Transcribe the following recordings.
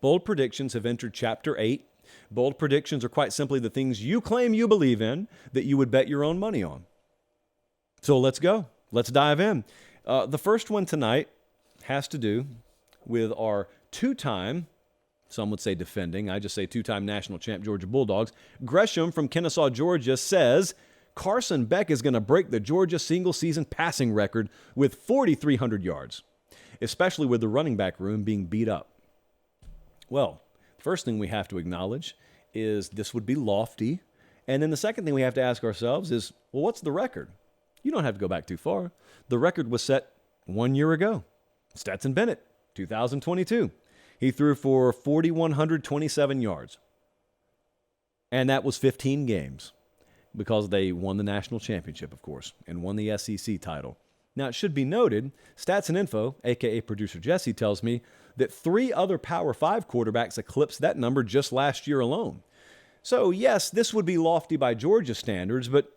Bold predictions have entered Chapter 8. Bold predictions are quite simply the things you claim you believe in that you would bet your own money on. So let's go. Let's dive in. The first one tonight has to do with our two-time, some would say defending, I just say two-time national champ Georgia Bulldogs. Gresham from Kennesaw, Georgia says Carson Beck is going to break the Georgia single-season passing record with 4,300 yards, especially with the running back room being beat up. Well, first thing we have to acknowledge is this would be lofty. And then the second thing we have to ask ourselves is, well, what's the record? You don't have to go back too far. The record was set 1 year ago. Stetson Bennett, 2022. He threw for 4,127 yards. And that was 15 games because they won the national championship, of course, and won the SEC title. Now, it should be noted, Stats and Info, a.k.a. producer Jesse, tells me that 3 other Power 5 quarterbacks eclipsed that number just last year alone. So, yes, this would be lofty by Georgia standards, but,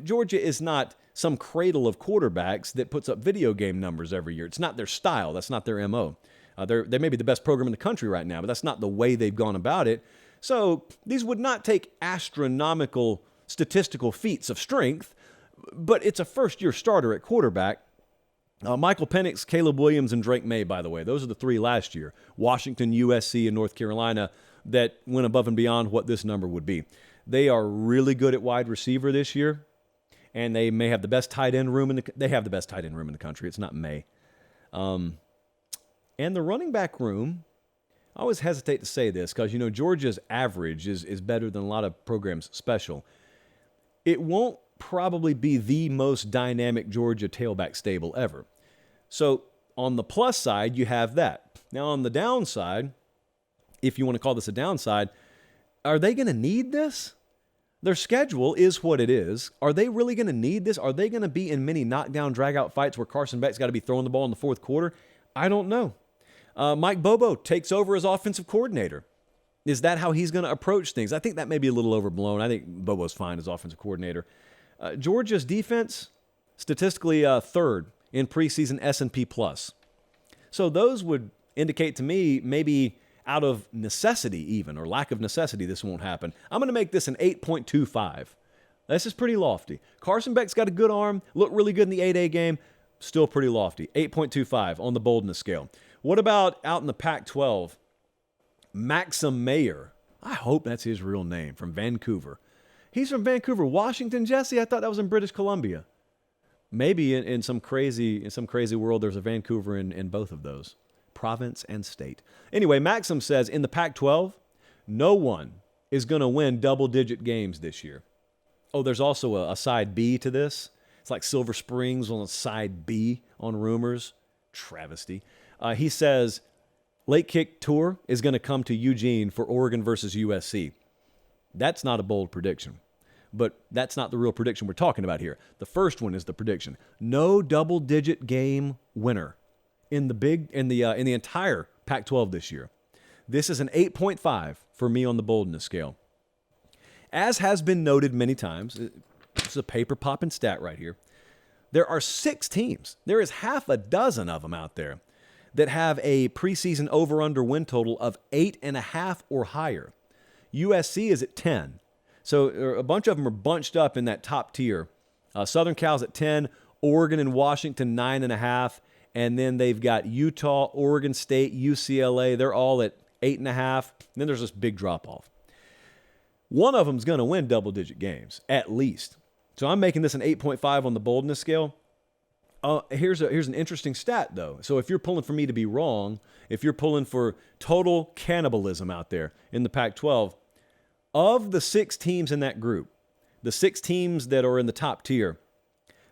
Georgia is not some cradle of quarterbacks that puts up video game numbers every year. It's not their style. That's not their MO. They may be the best program in the country right now, but that's not the way they've gone about it. So, these would not take astronomical statistical feats of strength, but it's a first-year starter at quarterback. Michael Penix, Caleb Williams, and Drake May, by the way. Those are the 3 last year. Washington, USC, and North Carolina that went above and beyond what this number would be. They are really good at wide receiver this year, and they may have the best tight end room they have the best tight end room in the country. It's not May. And the running back room, I always hesitate to say this because, Georgia's average is better than a lot of programs' special. It won't probably be the most dynamic Georgia tailback stable ever. So on the plus side, you have that. Now on the downside, if you want to call this a downside, are they going to need this? Their schedule is what it is. Are they really going to need this? Are they going to be in many knockdown, drag-out fights where Carson Beck's got to be throwing the ball in the fourth quarter? I don't know. Mike Bobo takes over as offensive coordinator. Is that how he's going to approach things? I think that may be a little overblown. I think Bobo's fine as offensive coordinator. Georgia's defense, statistically third in preseason S&P+. So those would indicate to me maybe out of necessity even, or lack of necessity, this won't happen. I'm going to make this an 8.25. This is pretty lofty. Carson Beck's got a good arm, looked really good in the 8A game, still pretty lofty. 8.25 on the boldness scale. What about out in the Pac-12? Maxim Mayer. I hope that's his real name, from Vancouver. He's from Vancouver, Washington, Jesse. I thought that was in British Columbia. Maybe in some crazy world there's a Vancouver in both of those, province and state. Anyway, Maxim says in the Pac-12, no one is going to win double-digit games this year. Oh, there's also a side B to this. It's like Silver Springs on a side B on rumors. Travesty. He says Late Kick Tour is going to come to Eugene for Oregon versus USC. That's not a bold prediction, but that's not the real prediction we're talking about here. The first one is the prediction. No double-digit game winner in the entire Pac-12 this year. This is an 8.5 for me on the boldness scale. As has been noted many times, this is a paper-popping stat right here. There are 6 teams. There is half a dozen of them out there that have a preseason over-under win total of 8.5 or higher. USC is at 10. So a bunch of them are bunched up in that top tier. Southern Cal's at 10, Oregon and Washington 9.5, and then they've got Utah, Oregon State, UCLA. They're all at 8.5. And then there's this big drop-off. One of them's going to win double-digit games, at least. So I'm making this an 8.5 on the boldness scale. Here's an interesting stat, though. So if you're pulling for me to be wrong, if you're pulling for total cannibalism out there in the Pac-12, of the 6 teams in that group, the 6 teams that are in the top tier,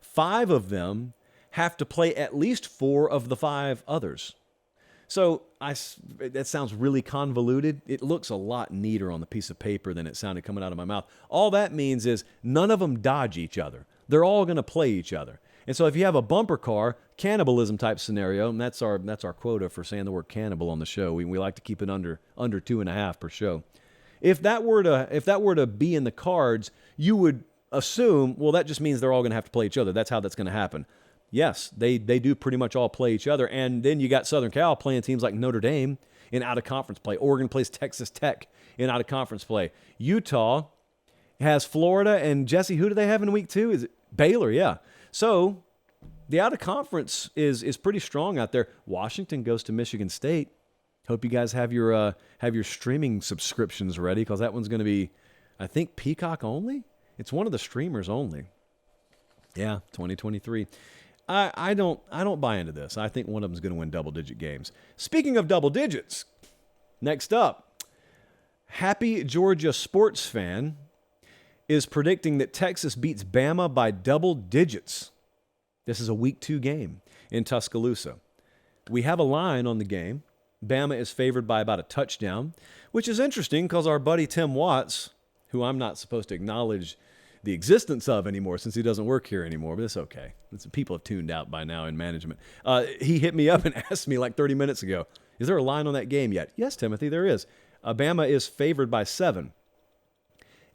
5 of them have to play at least 4 of the 5 others. So that sounds really convoluted. It looks a lot neater on the piece of paper than it sounded coming out of my mouth. All that means is none of them dodge each other. They're all going to play each other. And so if you have a bumper car, cannibalism type scenario, and that's our quota for saying the word cannibal on the show. We like to keep it under 2.5 per show. If that were to be in the cards, you would assume, well, that just means they're all going to have to play each other. That's how that's going to happen. Yes, they do pretty much all play each other. And then you got Southern Cal playing teams like Notre Dame in out-of-conference play. Oregon plays Texas Tech in out-of-conference play. Utah has Florida, and Jesse, who do they have in week 2? Is it Baylor? Yeah. So the out-of-conference is pretty strong out there. Washington goes to Michigan State. Hope you guys have your streaming subscriptions ready, because that one's going to be, I think, Peacock only. It's one of the streamers only. Yeah, 2023. I don't buy into this. I think one of them is going to win double-digit games. Speaking of double digits, next up, Happy Georgia sports fan is predicting that Texas beats Bama by double digits. This is a week 2 game in Tuscaloosa. We have a line on the game. Bama is favored by about a touchdown, which is interesting because our buddy Tim Watts, who I'm not supposed to acknowledge the existence of anymore since he doesn't work here anymore, but it's okay. People have tuned out by now in management. He hit me up and asked me like 30 minutes ago, is there a line on that game yet? Yes, Timothy, there is. Bama is favored by 7.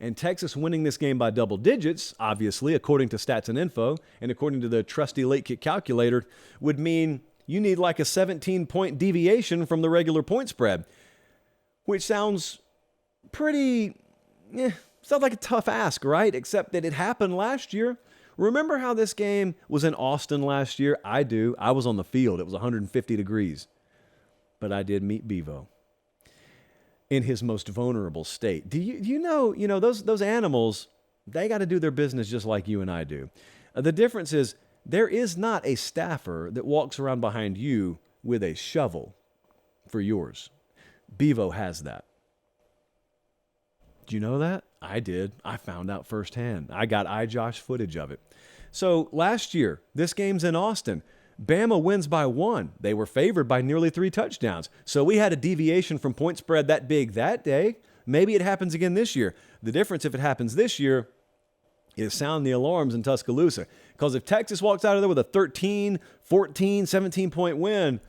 And Texas winning this game by double digits, obviously, according to Stats and Info, and according to the trusty late kick calculator, would mean you need like a 17-point deviation from the regular point spread, which sounds pretty, sounds like a tough ask, right? Except that it happened last year. Remember how this game was in Austin last year? I do. I was on the field. It was 150 degrees. But I did meet Bevo in his most vulnerable state. Do you know those animals, they got to do their business just like you and I do. The difference is there is not a staffer that walks around behind you with a shovel for yours. Bevo has that. Do you know that? I did. I found out firsthand. I got iJosh footage of it. So last year, this game's in Austin. Bama wins by 1. They were favored by nearly 3 touchdowns. So we had a deviation from point spread that big that day. Maybe it happens again this year. The difference, if it happens this year, is sound the alarms in Tuscaloosa. Because if Texas walks out of there with a 13, 14, 17-point win,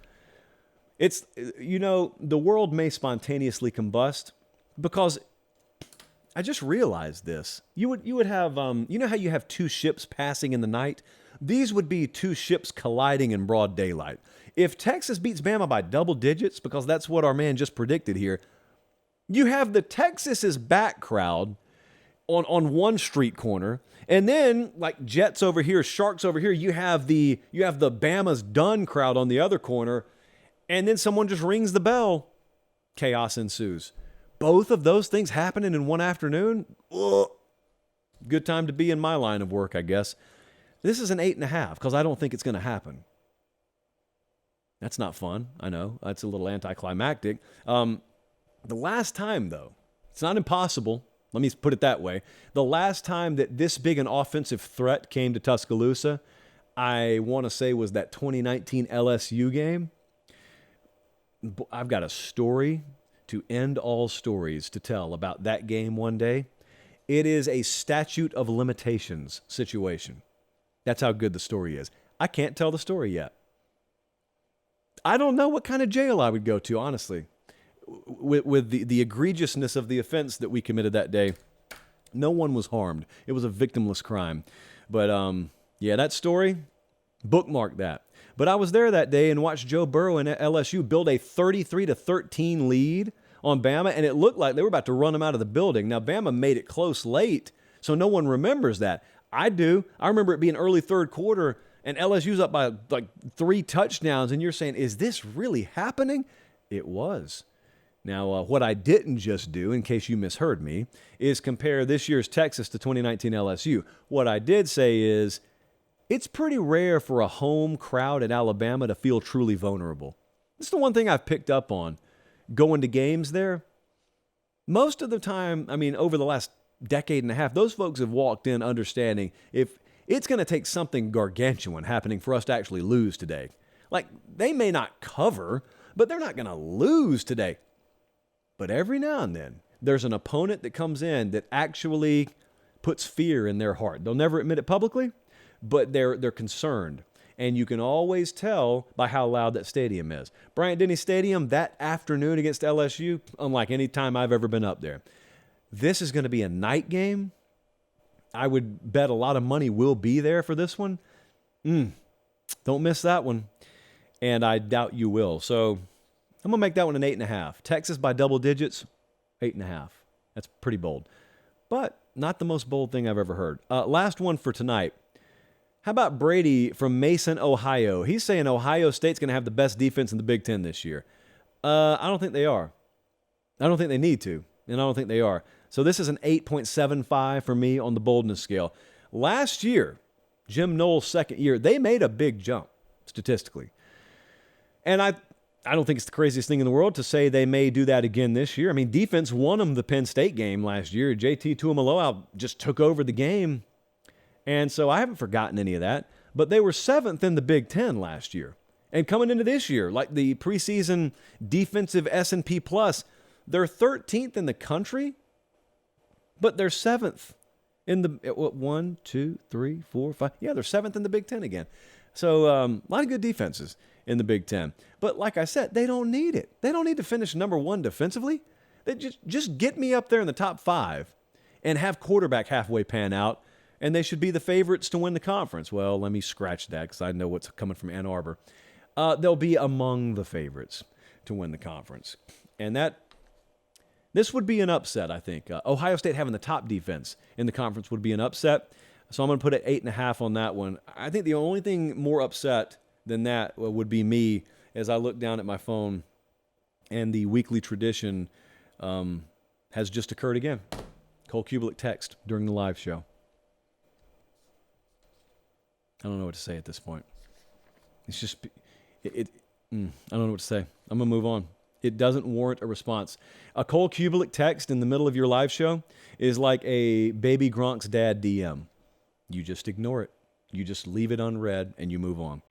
it's, the world may spontaneously combust, because I just realized this. You would have, you know how you have 2 ships passing in the night? These would be 2 ships colliding in broad daylight. If Texas beats Bama by double digits, because that's what our man just predicted here, you have the Texas's back crowd on one street corner, and then like Jets over here, Sharks over here, you have the Bama's done crowd on the other corner, and then someone just rings the bell. Chaos ensues. Both of those things happening in one afternoon? Ugh. Good time to be in my line of work, I guess. This is an 8.5 because I don't think it's going to happen. That's not fun. I know. That's a little anticlimactic. The last time, though, it's not impossible. Let me put it that way. The last time that this big an offensive threat came to Tuscaloosa, I want to say was that 2019 LSU game. I've got a story to end all stories to tell about that game one day. It is a statute of limitations situation. That's how good the story is. I can't tell the story yet. I don't know what kind of jail I would go to, honestly. With the egregiousness of the offense that we committed that day, no one was harmed. It was a victimless crime. But that story, bookmark that. But I was there that day and watched Joe Burrow and LSU build a 33-13 lead on Bama, and it looked like they were about to run them out of the building. Now, Bama made it close late, so no one remembers that. I do. I remember it being early third quarter, and LSU's up by like 3 touchdowns, and you're saying, is this really happening? It was. Now, what I didn't just do, in case you misheard me, is compare this year's Texas to 2019 LSU. What I did say is, it's pretty rare for a home crowd at Alabama to feel truly vulnerable. It's the one thing I've picked up on going to games there. Most of the time, over the last decade and a half, those folks have walked in understanding if it's going to take something gargantuan happening for us to actually lose today. Like, they may not cover, but they're not going to lose today. But every now and then, there's an opponent that comes in that actually puts fear in their heart. They'll never admit it publicly, but they're concerned. And you can always tell by how loud that stadium is. Bryant-Denny Stadium that afternoon against LSU, unlike any time I've ever been up there. This is going to be a night game. I would bet a lot of money will be there for this one. Don't miss that one. And I doubt you will. So I'm going to make that one an 8.5. Texas by double digits, 8.5. That's pretty bold. But not the most bold thing I've ever heard. Last one for tonight. How about Brady from Mason, Ohio? He's saying Ohio State's going to have the best defense in the Big Ten this year. I don't think they are. I don't think they need to, and I don't think they are. So this is an 8.75 for me on the boldness scale. Last year, Jim Knowles' second year, they made a big jump statistically. And I don't think it's the craziest thing in the world to say they may do that again this year. I mean, defense won them the Penn State game last year. JT Tuimoloau just took over the game. And so I haven't forgotten any of that. But they were 7th in the Big Ten last year. And coming into this year, like the preseason defensive S&P Plus, they're 13th in the country, but they're 7th in the, 1, 2, 3, 4, 5. Yeah, they're 7th in the Big Ten again. So a lot of good defenses in the Big Ten. But like I said, they don't need it. They don't need to finish number 1 defensively. They just get me up there in the top 5 and have quarterback halfway pan out, and they should be the favorites to win the conference. Well, let me scratch that because I know what's coming from Ann Arbor. They'll be among the favorites to win the conference. And this would be an upset, I think. Ohio State having the top defense in the conference would be an upset. So I'm going to put it 8.5 on that one. I think the only thing more upset than that would be me as I look down at my phone and the weekly tradition has just occurred again. Cole Kubelik text during the live show. I don't know what to say at this point. It's just, I don't know what to say. I'm going to move on. It doesn't warrant a response. A Cole Kubelik text in the middle of your live show is like a baby Gronk's dad DM. You just ignore it. You just leave it unread and you move on.